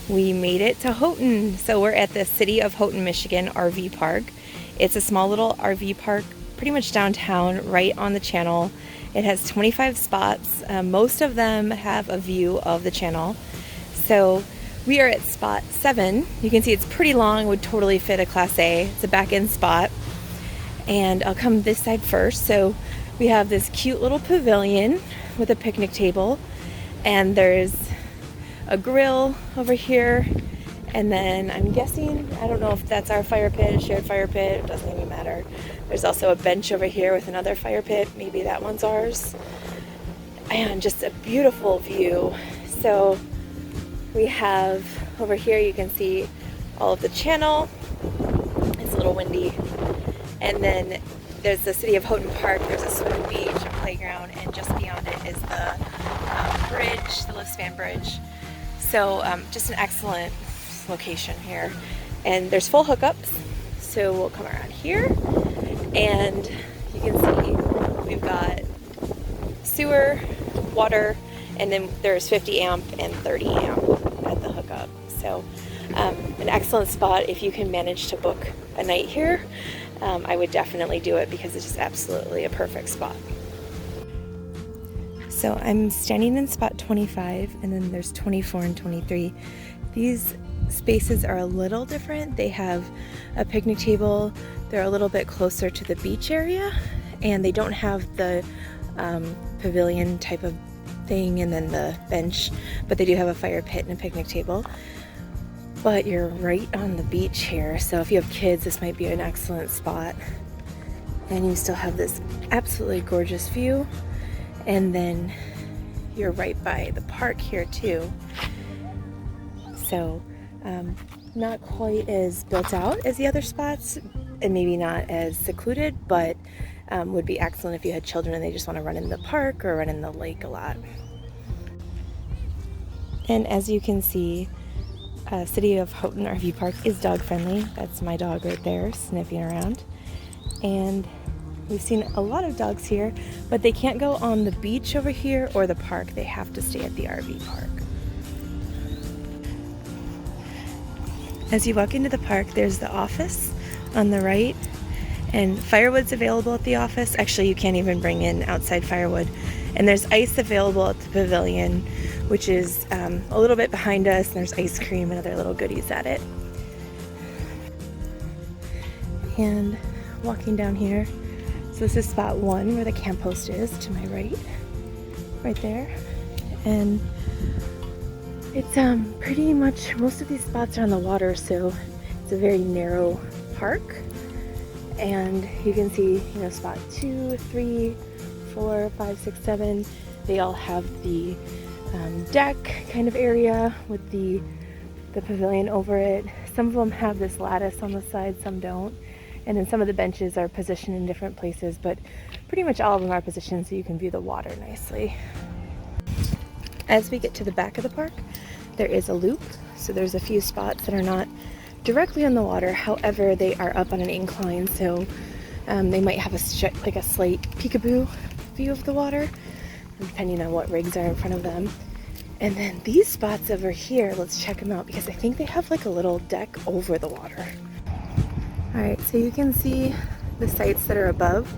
We made it to Houghton. So we're at the City of Houghton, Michigan RV Park. It's a small little RV park pretty much downtown, right on the channel. It has 25 spots. Most of them have a view of the channel. So we are at spot 7. You can see it's pretty long, would totally fit a Class A. It's a back end spot. And I'll come this side first. So we have this cute little pavilion with a picnic table, and there's a grill over here, and then I'm guessing, I don't know if that's our fire pit, a shared fire pit, it doesn't even matter. There's also a bench over here with another fire pit, maybe that one's ours, and just a beautiful view. So we have over here, you can see all of the channel. It's a little windy, and then there's the City of Houghton Park. There's a swimming beach, a playground, and just beyond it is the bridge, the lift span bridge. So just an excellent location here. And there's full hookups. So we'll come around here, and you can see we've got sewer, water, and then there's 50 amp and 30 amp at the hookup. So an excellent spot if you can manage to book a night here. I would definitely do it because it's just absolutely a perfect spot. So I'm standing in spot 25, and then there's 24 and 23. These spaces are a little different. They have a picnic table. They're a little bit closer to the beach area, and they don't have the pavilion type of thing and then the bench, but they do have a fire pit and a picnic table. But you're right on the beach here, so if you have kids, this might be an excellent spot. And you still have this absolutely gorgeous view, and then you're right by the park here too. So not quite as built out as the other spots, and maybe not as secluded, but would be excellent if you had children and they just want to run in the park or run in the lake a lot. And as you can see, City of Houghton RV Park is dog friendly. That's my dog right there sniffing around. And we've seen a lot of dogs here, but they can't go on the beach over here or the park. They have to stay at the RV park. As you walk into the park, there's the office on the right, and firewood's available at the office. Actually, you can't even bring in outside firewood. And there's ice available at the pavilion, which is a little bit behind us, and there's ice cream and other little goodies at it. And walking down here, so this is spot 1 where the camp post is, to my right there. And it's pretty much, most of these spots are on the water, so it's a very narrow park. And you can see, spot 2, 3, 4, 5, 6, 7, they all have the deck kind of area with the pavilion over it. Some of them have this lattice on the side, some don't. And then some of the benches are positioned in different places, but pretty much all of them are positioned so you can view the water nicely. As we get to the back of the park, there is a loop. So there's a few spots that are not directly on the water. However, they are up on an incline, so they might have a slight peekaboo view of the water, depending on what rigs are in front of them. And then these spots over here, let's check them out because I think they have like a little deck over the water. Alright, so you can see the sites that are above.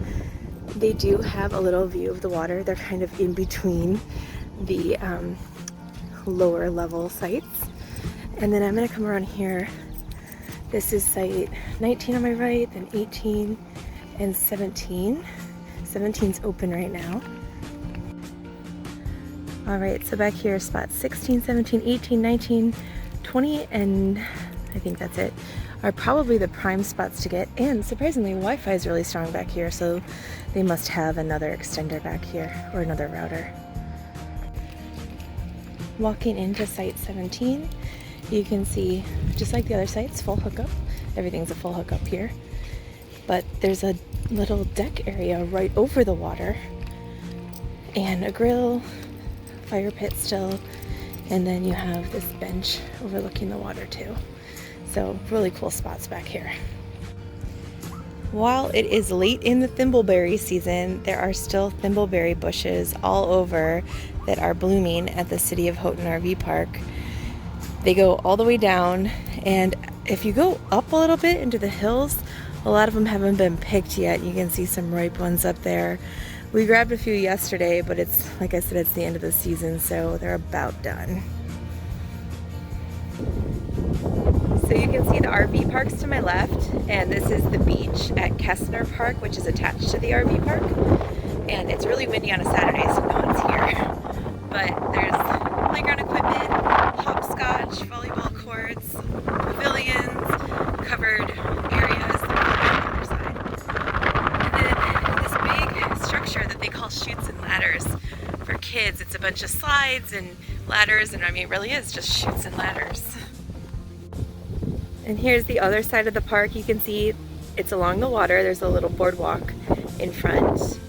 They do have a little view of the water. They're kind of in between the lower level sites. And then I'm going to come around here. This is site 19 on my right, then 18 and 17. 17's open right now. Alright, so back here, spots 16, 17, 18, 19, 20, and I think that's it, are probably the prime spots to get. And surprisingly, Wi-Fi is really strong back here, so they must have another extender back here, or another router. Walking into site 17, you can see, just like the other sites, full hookup. Everything's a full hookup here. But there's a little deck area right over the water, and a grill, fire pit still, and then you have this bench overlooking the water too. So really cool spots back here. While it is late in the thimbleberry season, there are still thimbleberry bushes all over that are blooming at the City of Houghton RV Park. They go all the way down, and if you go up a little bit into the hills, a lot of them haven't been picked yet. You can see some ripe ones up there. We grabbed a few yesterday, but it's, like I said, it's the end of the season, so they're about done. So you can see the RV parks to my left, and this is the beach at Kessler Park, which is attached to the RV park. And it's really windy on a Saturday, so no one's here. But there's playground equipment, hopscotch, volleyball courts, pavilions, covered areas on the other side. And then this big structure that they call chutes and ladders for kids. It's a bunch of slides and ladders, and I mean, it really is just chutes and ladders. And here's the other side of the park. You can see it's along the water. There's a little boardwalk in front.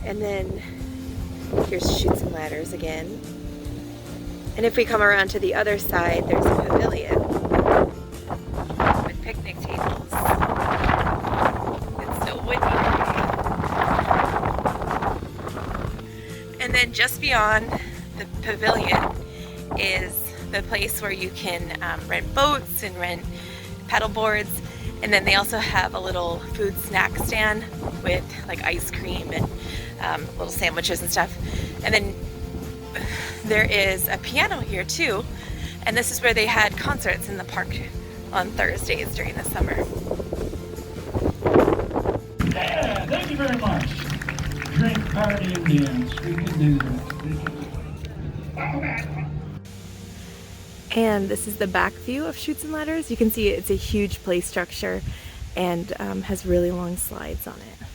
And then here's chutes and ladders again. And if we come around to the other side, there's a pavilion with picnic tables. It's so windy. And then just beyond the pavilion is the place where you can rent boats and rent paddle boards. And then they also have a little food snack stand with like ice cream and little sandwiches and stuff. And then there is a piano here too. And this is where they had concerts in the park on Thursdays during the summer. Yeah, thank you very much. Drink, party, and dance. We can do that. And this is the back view of chutes and ladders. You can see it's a huge play structure and has really long slides on it.